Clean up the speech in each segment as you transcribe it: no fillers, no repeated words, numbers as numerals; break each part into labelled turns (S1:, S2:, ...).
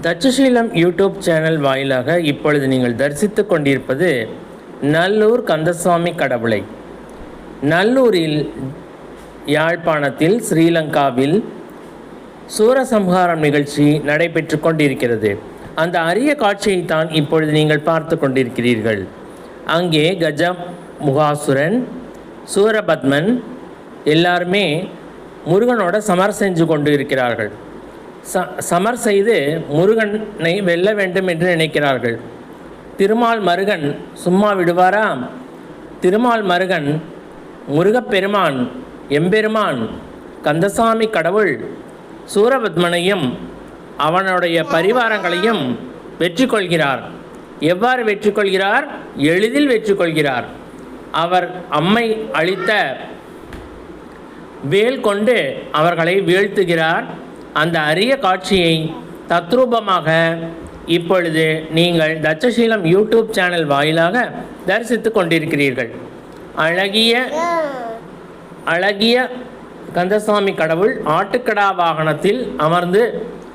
S1: Takshashila YouTube channel வாயிலாக இப்பொழுது நீங்கள் தரிசித்து கொண்டிருப்பது நல்லூர் கந்தசுவாமி கடவுளை. நல்லூரில், யாழ்ப்பாணத்தில், ஸ்ரீலங்காவில் சூரசம்ஹாரம் நிகழ்ச்சி நடைபெற்று கொண்டிருக்கிறது. அந்த அரிய காட்சியைத்தான் இப்பொழுது நீங்கள் பார்த்து கொண்டிருக்கிறீர்கள். அங்கே கஜமுகாசுரன், சூரபத்மன் எல்லாருமே முருகனோட சமர் செஞ்சு கொண்டு இருக்கிறார்கள். சமர் செய்து முருகனை வெல்ல வேண்டும் என்று நினைக்கிறார்கள். திருமால் மருகன் சும்மா விடுவாரா? திருமால் மருகன் முருகப்பெருமான், எம்பெருமான் கந்தசாமி கடவுள் சூரபத்மனையும் அவனுடைய பரிவாரங்களையும் வெற்றி கொள்கிறார். எவ்வாறு வெற்றி கொள்கிறார்? எளிதில் வெற்றி கொள்கிறார். அவர் அம்மை அளித்த வேல் கொண்டு அவர்களை வீழ்த்துகிறார். அந்த அரிய காட்சியை தத்ரூபமாக இப்பொழுது நீங்கள் தட்சசீலம் யூடியூப் சேனல் வாயிலாக தரிசித்து கொண்டிருக்கிறீர்கள். அழகிய கந்தசாமி கடவுள் ஆட்டுக்கடா வாகனத்தில் அமர்ந்து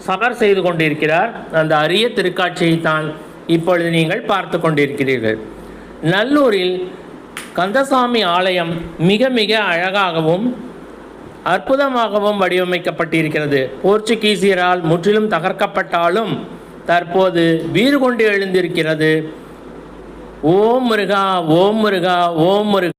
S1: சமர் செய்து கொண்டிருக்கிறார். அந்த அரிய திருக்காட்சியைத்தான் இப்பொழுது நீங்கள் பார்த்து கொண்டிருக்கிறீர்கள். நல்லூரில் கந்தசாமி ஆலயம் மிக மிக அழகாகவும் அற்புதமாகவும் வடிவமைக்கப்பட்டிருக்கிறது. போர்ச்சுகீசியரால் முற்றிலும் தகர்க்கப்பட்டாலும் தற்போது வீறு கொண்டு எழுந்திருக்கிறது. ஓம் முருகா, ஓம் முருகா, ஓம் முருகா.